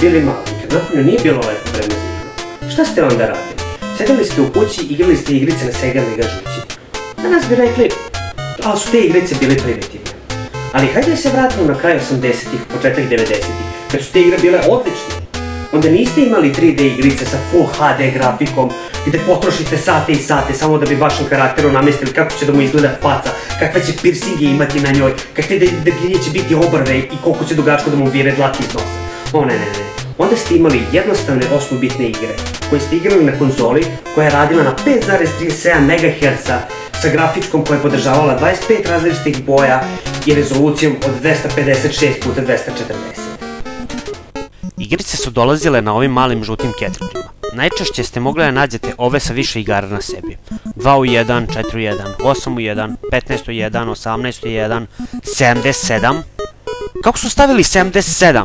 bili mali, kad napolju nije bilo lepo vreme za igru, šta ste onda radili? Sedeli ste u kući, igrali ste igrice na Sega Mega žući. Danas bi rekli, ali su te igrice bile primitivne. Ali hajde da se vratimo na kraj 80-ih, početak 90-ih, kad su te igre bile odlične. Onda niste imali 3D igrice sa Full HD grafikom, gde potrošite sate i sate samo da bi vašem karakteru namestili kako će da mu izgleda faca, kakve će piercinge imati na njoj, kakve debljine će biti obrve i koliko će dugačko da mu vire dlaki iz nosa. O ne. Onda ste imali jednostavne 8-bitne igre, koje ste igrali na konzoli, koja je radila na 5,37 MHz, sa grafičkom koja je podržavala 25 različitih boja i rezolucijom od 256x240. Igrice su dolazile na ovim malim žutim cartridžima. Najčešće ste mogli da nađete ove sa više igara na sebi. 2 u 1, 4 u 1, 8 u 1, 15 u 1, 18 u 1, 77. Kako su stavili 77?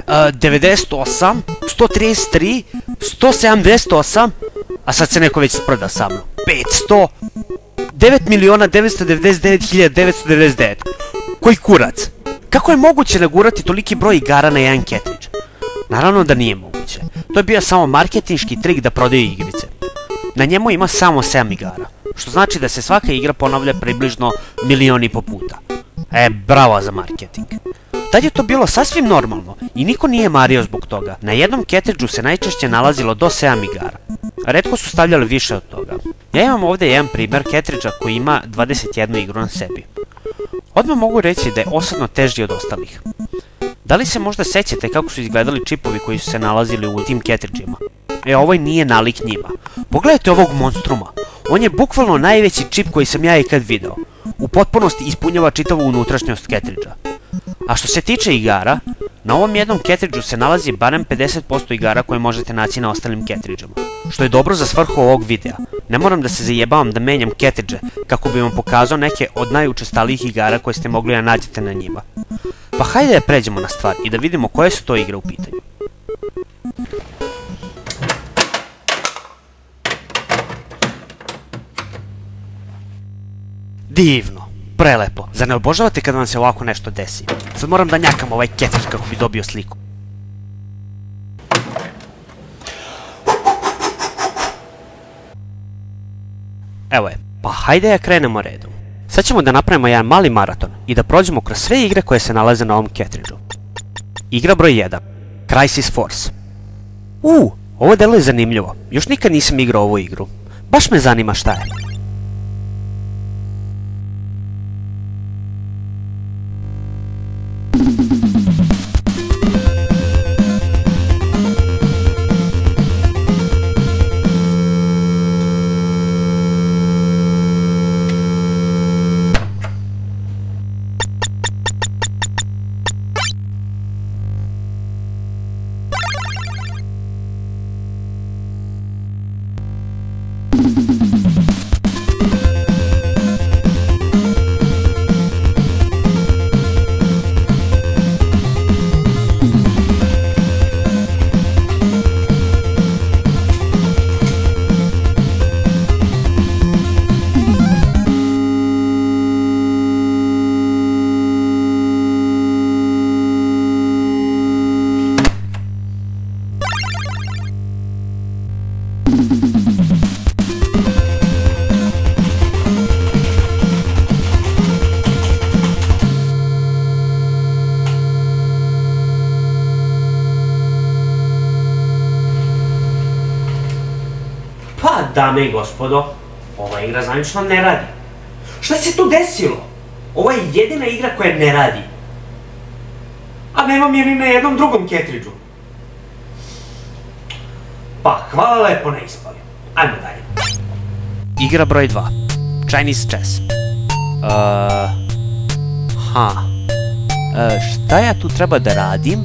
98, 133, 178, a sad se neko već sprda sa mnom. 500, 9.999.999. Koji kurac? Kako je moguće nagurati toliki broj igara na jedan cartridge? Naravno da nije moguće. To je bio samo marketinški trik da prodaju igrice. Na njemu ima samo 7 igara, što znači da se svaka igra ponavlja približno 1,5 miliona puta. Bravo za marketing. Tad je to bilo sasvim normalno i niko nije mario zbog toga. Na jednom cartridgeu se najčešće nalazilo do 7 igara. Retko su stavljali više od toga. Ja imam ovdje jedan primjer cartridgea koji ima 21 igru na sebi. Odmah mogu reći da je osadno teži od ostalih. Da li se možda sećate kako su izgledali čipovi koji su se nalazili u tim cartridgeima? Ovaj nije nalik njima. Pogledajte ovog monstruma. On je bukvalno najveći čip koji sam ja ikad video. U potpunosti ispunjava čitavu unutrašnjost cartridgea. A što se tiče igara, na ovom jednom cartridgeu se nalazi barem 50% igara koje možete naći na ostalim cartridgeama. Što je dobro za svrhu ovog videa. Ne moram da se zajebavam da menjam cartridge kako bi vam pokazao neke od najučestalijih igara koje ste mogli da nađete na njima. Pa hajde da pređemo na stvar i da vidimo koje su to igre u pitanju. Divno, prelepo. Zar ne obožavate kad vam se ovako nešto desi? Sad moram da njakam ovaj cartridge kako bi dobio sliku. Evo je, pa hajde da krenemo redom. Sad ćemo da napravimo jedan mali maraton i da prođemo kroz sve igre koje se nalaze na ovom cartridgeu. Igra broj 1. Crisis Force. Ovo delo je zanimljivo. Još nikad nisam igrao ovu igru. Baš me zanima šta je. Dame i gospodo, ova igra zvanično ne radi. Šta se tu desilo? Ovo je jedina igra koja ne radi. A nemam je ni na jednom drugom cartridgeu. Pa, hvala lepo na ispavi. Ajmo dalje. Igra broj 2. Chinese Chess. Šta ja tu treba da radim?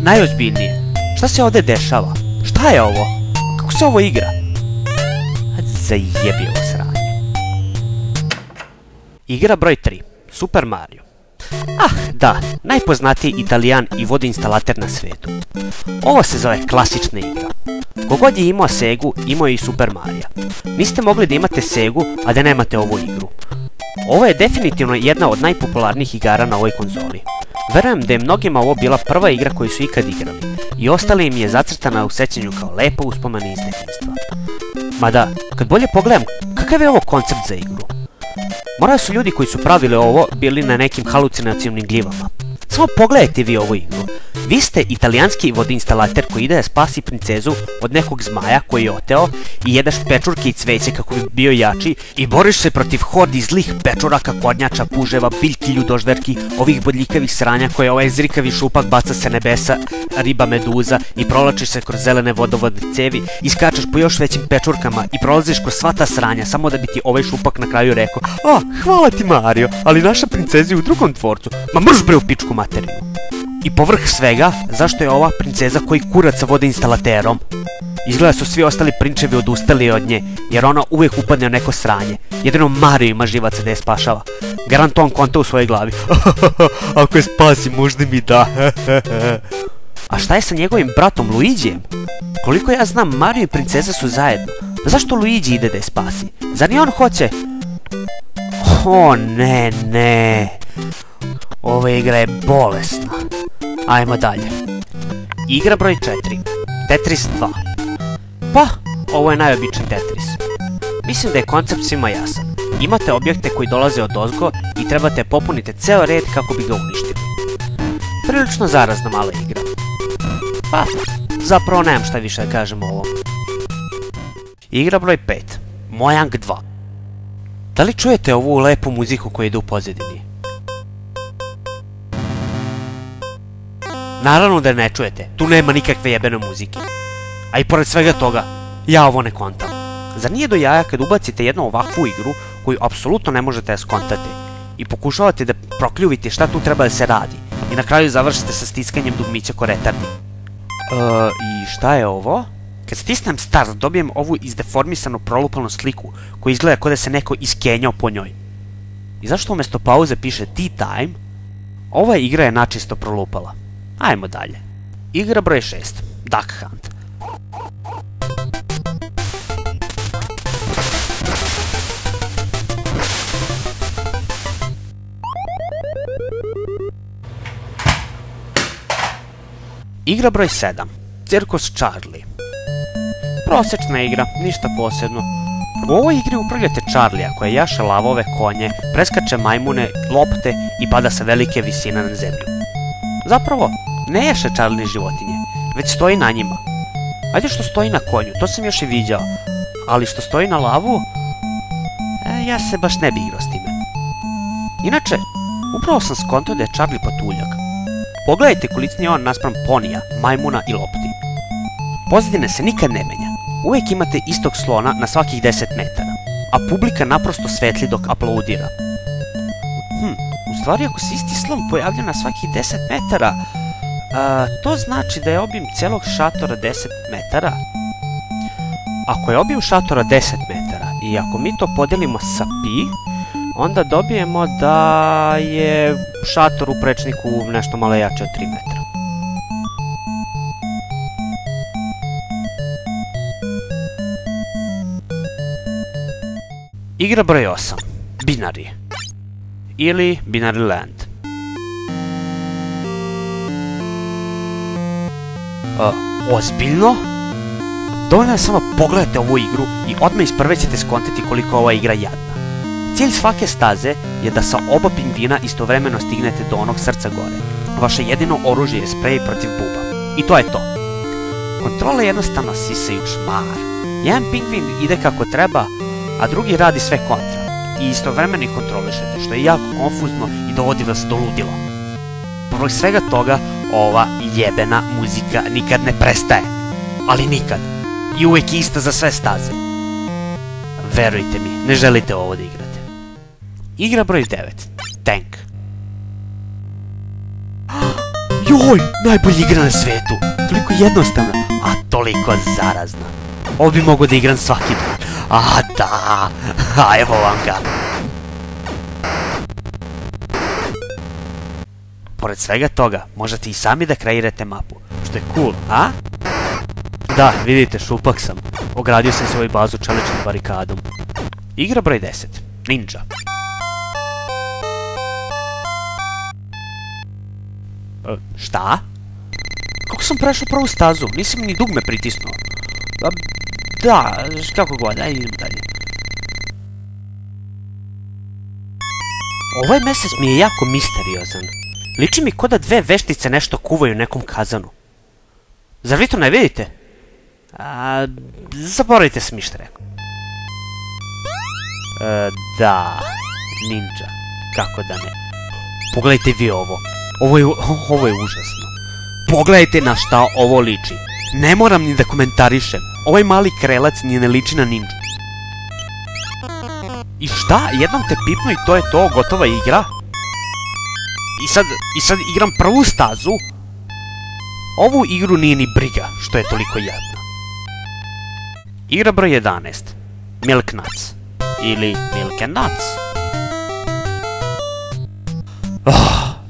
Najozbiljnije. Šta se ovdje dešava? Šta je ovo? Kako se ovo igra? Zajebi ovo sranje. Igra broj 3. Super Mario. Da, najpoznatiji Italijan i vodoinstalater na svetu. Ovo se zove klasična igra. Kogod je imao Segu, imao je i Super Marija. Niste mogli da imate Segu, a da nemate ovu igru. Ovo je definitivno jedna od najpopularnijih igara na ovoj konzoli. Verujem da je mnogima ovo bila prva igra koju su ikad igrali i ostala im je zacrtana u sećanju kao lepa uspomena iz detinjstva. Mada, kad bolje pogledam, kakav je ovo koncept za igru? Moraju su ljudi koji su pravili ovo bili na nekim halucinacijnim gljivama. Samo pogledajte vi ovu igru. Vi ste italijanski vodoinstalater koji ide da spasi princezu od nekog zmaja koji je oteo i jedeš pečurke i cveće kako bi bio jači i boriš se protiv hordi zlih pečuraka, kornjača, puževa, biljki, ljudožderki, ovih bodljikavih sranja koje ovaj zrikavi šupak baca se nebesa, riba meduza i provlačiš se kroz zelene vodovodne cevi i skačeš po još većim pečurkama i prolaziš kroz sva ta sranja samo da bi ti ovaj šupak na kraju rekao: "A, hvala ti Mario, ali naša princeza je u drugom dvorcu, ma mrš bre u pičku materinu." I povrh svega, zašto je ova princeza koji kurac sa vodoinstalaterom? Izgleda su svi ostali prinčevi odustali od nje, jer ona uvijek upadne u neko sranje. Jedino Mario ima živaca da je spašava. Garant on konta u svojoj glavi. Ako je spasi, možda mi da. A šta je sa njegovim bratom Luigijem? Koliko ja znam, Mario i princeza su zajedno. Zašto Luigi ide da je spasi? Zar ni on hoće? O ne, ne. Ova igra je bolesna. Ajmo dalje. Igra broj 4. Tetris 2. Pa, ovo je najobičan Tetris. Mislim da je koncept svima jasan. Imate objekte koji dolaze od ozgo i trebate popuniti ceo red kako bi ga uništili. Prilično zarazna mala igra. Pa, zapravo nemam šta više da kažem o ovom. Igra broj 5. Mojang 2. Da li čujete ovu lepu muziku koja ide u pozadini? Naravno da ne čujete, tu nema nikakve jebene muzike. A i pored svega toga, ja ovo ne kontam. Zar nije do jaja kad ubacite jednu ovakvu igru koju apsolutno ne možete da skontate i pokušavate da prokljuvite šta tu treba da se radi i na kraju završite sa stiskanjem dugmića ko retardi? I šta je ovo? Kad stisnem start dobijem ovu izdeformisanu prolupanu sliku koja izgleda kao da se neko iskenjao po njoj. I zašto umjesto pauze piše tea time? Ova igra je načisto prolupala. Ajmo dalje. Igra broj 6. Duck Hunt. Igra broj 7. Cirkus Charlie. Prosječna igra, ništa posebno. U ovoj igri upravljate Charlija koja jaše lavove, konje, preskače majmune, lopte i pada sa velike visine na zemlju. Zapravo, ne jaše Charlie životinje, već stoji na njima. Ajde što stoji na konju, to sam još i viđao, ali što stoji na lavu, ja se baš ne bi igrao s time. Inače, upravo sam skontao da je Charlie patuljak. Pogledajte kolicni je on naspram ponija, majmuna i lopti. Pozadina se nikad ne menja. Uvijek imate istog slona na svakih 10 metara, a publika naprosto svetli dok aplaudira. U stvari ako se isti slon pojavlja na svakih 10 metara, to znači da je obim celog šatora 10 metara. Ako je obim šatora 10 metara i ako mi to podelimo sa pi, onda dobijemo da je šator u prečniku nešto malo jače od 3 metra. Igra broj 8. Binary. Ili Binary Land. Ozbiljno? Dovoljno je samo pogledajte ovu igru i odmah iz prve ćete skontati koliko ova igra jadna. Cilj svake staze je da sa oba pingvina istovremeno stignete do onog srca gore. Vaše jedino oružje je sprej protiv buba. I to je to. Kontrola je jednostavno sisajuć šmar. Jedan pingvin ide kako treba, a drugi radi sve kontra. I istovremeno ih kontrolišete, što je jako konfuzno i dovodi vas do ludila. Povrh svega toga, ova jebena muzika nikad ne prestaje. Ali nikad. I uvijek je ista za sve staze. Verujte mi, ne želite ovo da igrate. Igra broj 9. Tank. Joj, najbolja igra na svetu. Toliko jednostavna, a toliko zarazna. Ovo bi mogo da igram svaki dan. A da, a evo vam ga. Pored svega toga, možete i sami da kreirate mapu, što je cool, a? Da, vidite, šupak sam. Ogradio sam svoju bazu čeličnom barikadom. Igra broj 10. Ninja. Šta? Kako sam prešao prvu stazu? Nisam ni dugme pritisnuo. Da, kako god, ajde idemo dalje. Ovaj mesec mi je jako misteriozan. Liči mi ko da dve veštice nešto kuvaju u nekom kazanu. Zar vi to ne vidite? Zaboravite sam ništa rekao. Da, ninja. Kako da ne. Pogledajte vi ovo. Ovo je užasno. Pogledajte na šta ovo liči. Ne moram ni da komentarišem. Ovaj mali krelac ni ne liči na ninju. I šta? Jednom te pipnu i to je to, gotova igra? I sad igram prvu stazu? Ovu igru nije ni briga, što je toliko jadna. Igra broj 11. Milk Nuts. Ili Milk and Nuts.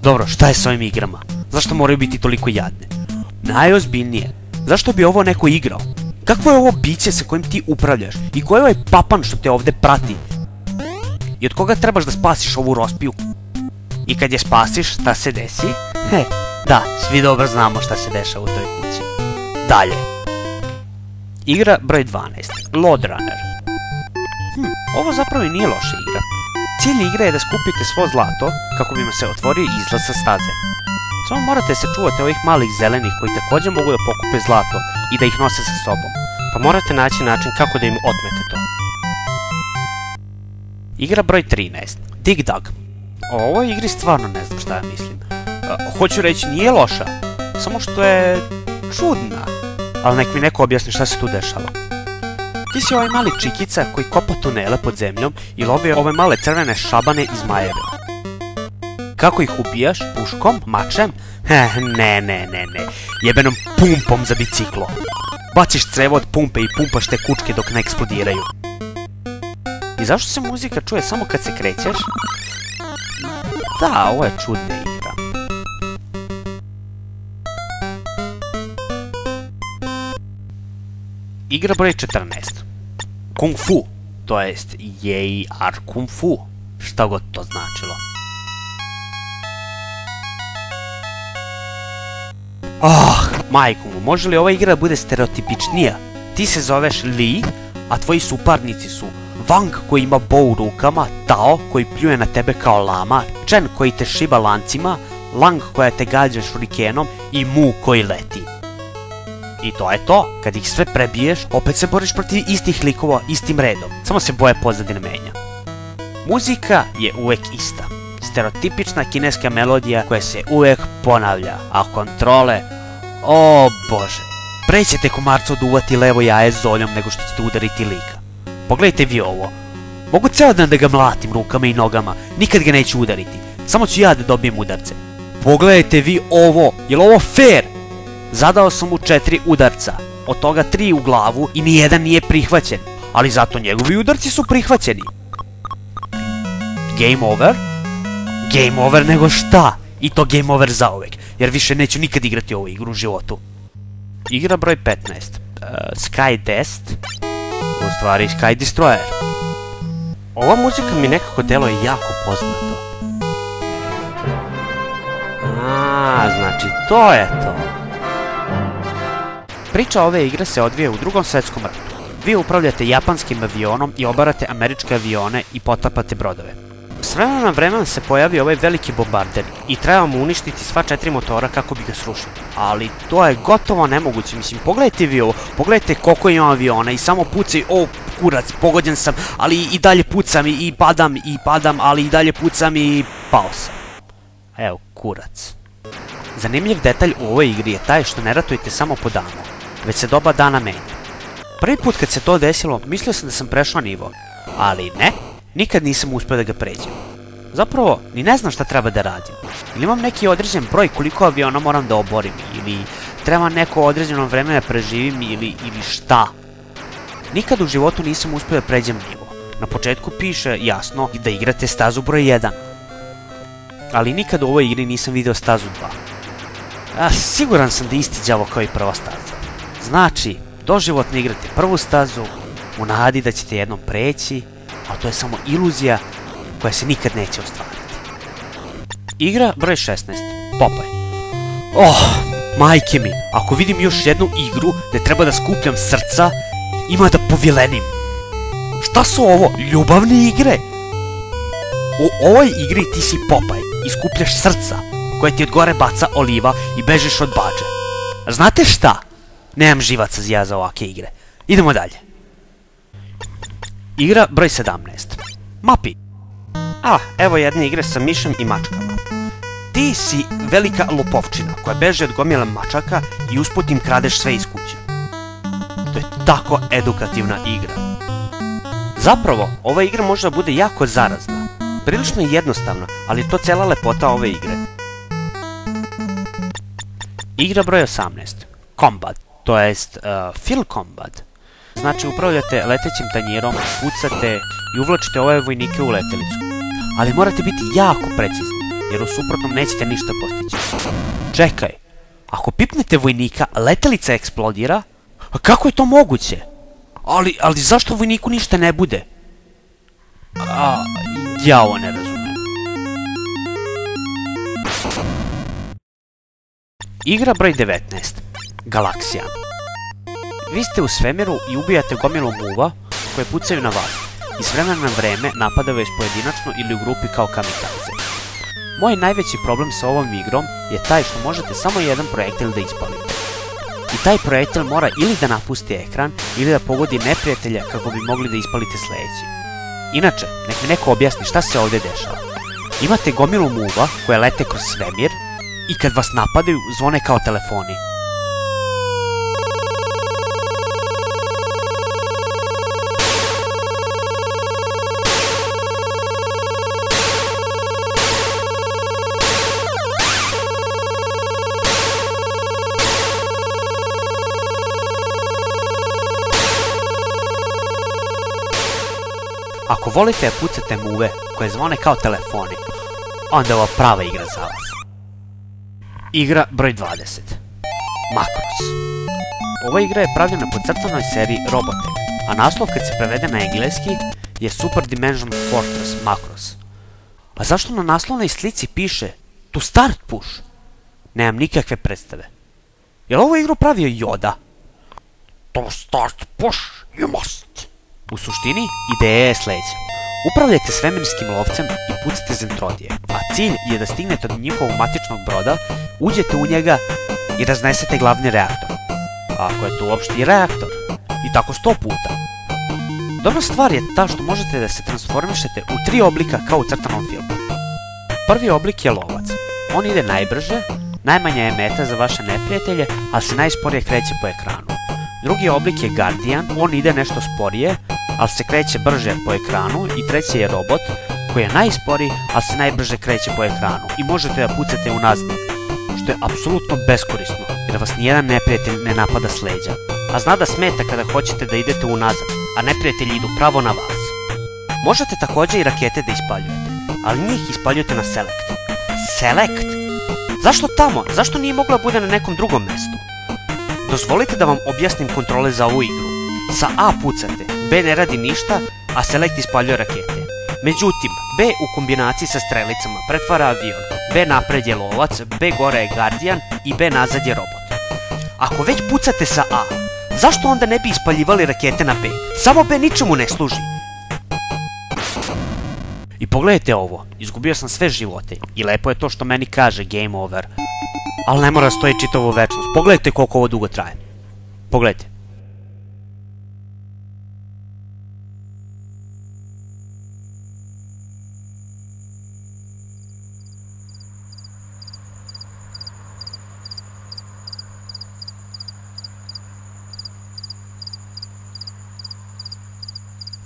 Dobro, šta je s ovim igrama? Zašto moraju biti toliko jadne? Najozbiljnije, zašto bi ovo neko igrao? Kakvo je ovo biće sa kojim ti upravljaš? I ko je ovaj papan što te ovde prati? I od koga trebaš da spasiš ovu rospiju? I kad je spasiš, šta se desi? Da, svi dobro znamo šta se dešava u toj kući. Dalje. Igra broj 12. Load Runner. Ovo zapravo i nije loša igra. Cilj igre je da skupite svo zlato kako bi vam se otvorio izlaz sa staze. Samo morate se čuvati ovih malih zelenih koji također mogu da pokupe zlato i da ih nose sa sobom. Pa morate naći način kako da im otmete to. Igra broj 13. Dig Dug. O ovoj igri stvarno ne znam šta ja mislim. Hoću reći nije loša, samo što je čudna. Ali nek mi neko objasni šta se tu dešava. Ti si ovaj mali čikica koji kopa tunele pod zemljom i lovi ove male crvene šabane iz zmajeve. Kako ih ubijaš? Puškom? Mačem? Ne. Jebenom pumpom za biciklo. Baciš crevo od pumpe i pumpaš te kučke dok ne eksplodiraju. I zašto se muzika čuje samo kad se krećeš? Da, ovo je čudna igra. Igra broj 14. Kung Fu. To jest JR Kung Fu. Šta god to značilo. Majku mu, može li ova igra da bude stereotipičnija? Ti se zoveš Li, a tvoji suparnici su Wang koji ima bo u rukama, Tao koji pljuje na tebe kao lama, Chen koji te šiba lancima, Lang koja te gađa šurikenom i Mu koji leti. I to je to, kad ih sve prebiješ, opet se boriš protiv istih likova istim redom, samo se boje pozadine menja. Muzika je uvek ista. Stereotipična kineska melodija koja se uvek ponavlja, a kontrole, o bože, pre ćete komarca oduvati levo jaje zoljom nego što ćete udariti lika. Pogledajte vi ovo, mogu ceo dan da ga mlatim rukama i nogama, nikad ga neću udariti, samo ću ja da dobijem udarce. Pogledajte vi ovo, jel ovo fair? Zadao sam mu 4 udarca, od toga 3 u glavu i nijedan nije prihvaćen, ali zato njegovi udarci su prihvaćeni. Game over? Game over nego šta? I to game over zauvek, jer više neću nikad igrati ovu igru u životu. Igra broj 15. Sky Dest. U stvari Sky Destroyer. Ova muzika mi nekako deluje jako poznato. Znači to je to. Priča ove igre se odvija u Drugom svetskom ratu. Vi upravljate japanskim avionom i obarate američke avione i potapate brodove. S vremena na vremena se pojavi ovaj veliki bombarder i treba mu uništiti sva 4 motora kako bi ga srušili. Ali to je gotovo nemoguće, mislim, pogledajte vi ovo, pogledajte koliko imam aviona i samo pucaj, o kurac, pogođen sam, ali i dalje pucam i padam, ali i dalje pucam i pao sam. Evo, kurac. Zanimljiv detalj u ovoj igri je taj što ne ratujete samo po danu, već se doba dana menja. Prvi put kad se to desilo, mislio sam da sam prešao nivo, ali ne. Nikad nisam uspio da ga pređem. Zapravo, ni ne znam šta treba da radim. Ili imam neki određen broj koliko aviona moram da oborim, ili treba neko određeno vreme da preživim, ili šta. Nikad u životu nisam uspio da pređem nivo. Na početku piše, jasno, da igrate stazu broj 1. Ali nikad u ovoj igri nisam video stazu 2. Siguran sam da je isti đavo kao i prva staza. Znači, doživotno igrate prvu stazu, u nadi da ćete jednom preći, ali to je samo iluzija koja se nikad neće ostvariti. Igra broj 16. Popeye. Majke mi, ako vidim još jednu igru gde treba da skupljam srca, ima da povjelenim. Šta su ovo, ljubavne igre? U ovoj igri ti si Popaj i skupljaš srca, koje ti od gore baca Oliva i bežiš od Badže. Znate šta? Nemam živaca za ovake igre. Idemo dalje. Igra broj 17. Mapi. Evo jedne igre sa mišem i mačkama. Ti si velika lopovčina koja beže od gomila mačaka i usput im kradeš sve iz kuće. To je tako edukativna igra. Zapravo, ova igra može da bude jako zarazna. Prilično je jednostavna, ali je to cela lepota ove igre. Igra broj 18. Combat, to jest Field Combat. Znači upravljate letećim tanjirom, pucate i uvlačite ove vojnike u letelicu. Ali morate biti jako precizni, jer u suprotnom nećete ništa postići. Čekaj, ako pipnete vojnika, letelica eksplodira? A kako je to moguće? Ali zašto vojniku ništa ne bude? Ja ovo ne razumem. Igra broj 19. Galaksija. Vi ste u svemiru i ubijate gomilu muva koje pucaju na vas i s vremena na vreme napadaju vas pojedinačno ili u grupi kao kamikaze. Moj najveći problem sa ovom igrom je taj što možete samo jedan projektil da ispalite. I taj projektil mora ili da napusti ekran ili da pogodi neprijatelja kako bi mogli da ispalite sledeći. Inače, nek mi neko objasni šta se ovdje dešava. Imate gomilu muva koje lete kroz svemir i kad vas napadaju zvone kao telefoni. Ako volite da pucate muve koje zvone kao telefoni, onda je ova prava igra za vas. Igra broj 20. Macross. Ova igra je pravljena po crtanoj seriji Robotech, a naslov kad se prevede na engleski je Super Dimension Fortress Macross. A zašto na naslovnoj slici piše To Start Push? Nemam nikakve predstave. Je li ovu igru pravio Yoda? To start push you must. U suštini, ideja je sledeća. Upravljajte svemirskim lovcem i pucate zentrodije, a cilj je da stignete do njihovog matičnog broda, uđete u njega i raznesete glavni reaktor. Ako je to uopšte i reaktor. I tako 100 puta. Dobra stvar je ta što možete da se transformišete u 3 oblika kao u crtanom filmu. Prvi oblik je lovac. On ide najbrže, najmanja je meta za vaše neprijatelje, ali se najsporije kreće po ekranu. Drugi oblik je Guardian, on ide nešto sporije, ali se kreće brže po ekranu. I treći je robot, koji je najsporiji, ali se najbrže kreće po ekranu. I možete da pucate unazad, što je apsolutno beskorisno, jer vas nijedan neprijatelj ne napada s leđa. A zna da smeta kada hoćete da idete unazad, a neprijatelji idu pravo na vas. Možete također i rakete da ispaljujete, ali njih ispaljujete na Select. Select? Zašto tamo? Zašto nije mogla bude na nekom drugom mestu? Dozvolite da vam objasnim kontrole za ovu igru. Sa A pucate, B ne radi ništa, a Select ispaljuje rakete. Međutim, B u kombinaciji sa strelicama pretvara avion, B napred je lovac, B gore je Guardian i B nazad je robot. Ako već pucate sa A, zašto onda ne bi ispaljivali rakete na B? Samo B ničemu ne služi. I pogledajte ovo, izgubio sam sve živote i lepo je to što meni kaže game over. Ali ne mora stoji čitavu večnost. Pogledajte koliko ovo dugo traje. Pogledajte.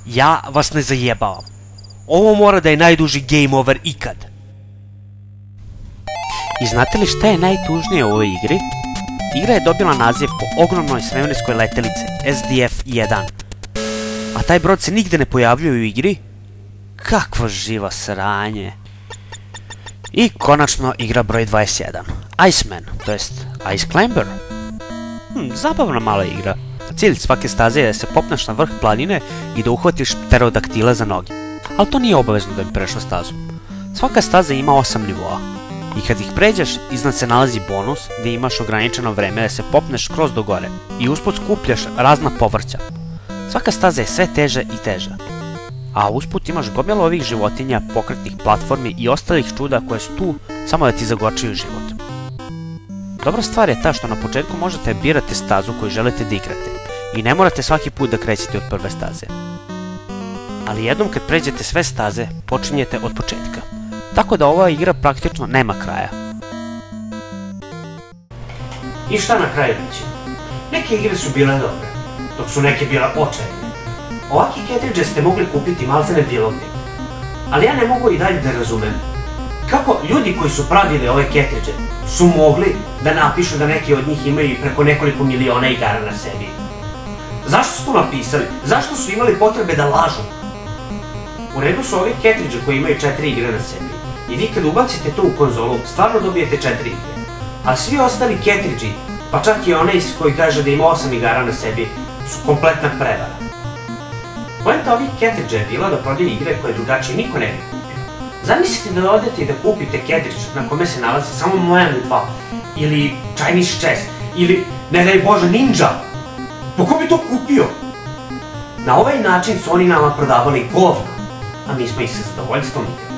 Ja vas ne zajebavam. Ovo mora da je najduži game over ikad. I znate li šta je najtužnije u ovoj igri? Igra je dobila naziv po ogromnoj svemirskoj letelici SDF-1. A taj brod se nigde ne pojavljuje u igri? Kakvo živo sranje. I konačno igra broj 21. Iceman, to jest Ice Climber. Zabavna mala igra. Cilj svake staze je da se popneš na vrh planine i da uhvatiš pterodaktila za noge. Ali to nije obavezno da bi prešao stazu. Svaka staza ima 8 nivoa. I kad ih pređeš, iznad se nalazi bonus gdje imaš ograničeno vreme da se popneš skroz do gore i usput skupljaš razna povrća. Svaka staza je sve teža i teža. A usput imaš gomilu ovih životinja, pokretnih platformi i ostalih čuda koje su tu samo da ti zagorčaju život. Dobra stvar je ta što na početku možete birati stazu koju želite da igrate i ne morate svaki put da krećete od prve staze. Ali jednom kad pređete sve staze, počinjete od početka. Tako da ova igra praktično nema kraja. I šta na kraju reći? Neke igre su bile dobre, dok su neke bile očajne. Ovakve cartridge ste mogli kupiti maltene bilo gdje. Ali ja ne mogu i dalje da razumem kako ljudi koji su pravili ove cartridge su mogli da napišu da neki od njih imaju preko nekoliko miliona igara na sebi. Zašto su to napisali? Zašto su imali potrebe da lažu? U redu su ovi cartridge koji imaju 4 igre na sebi. I vi kad ubacite to u konzolu, stvarno dobijete 4 igre. A svi ostali cartridge, pa čak i onaj koji kaže da ima 8 igara na sebi, su kompletna prevara. Poenta ovih cartridge je bila da prodaju igre koje drugačije niko ne bi kupio. Zamislite da odete i da kupite cartridge na kome se nalazi samo Mojan 2, ili Chinese Chess, ili, ne daj Bože, Ninja. Pa ko bi to kupio? Na ovaj način su oni nama prodavali govno, a mi smo ih sa zadovoljstvom igrali.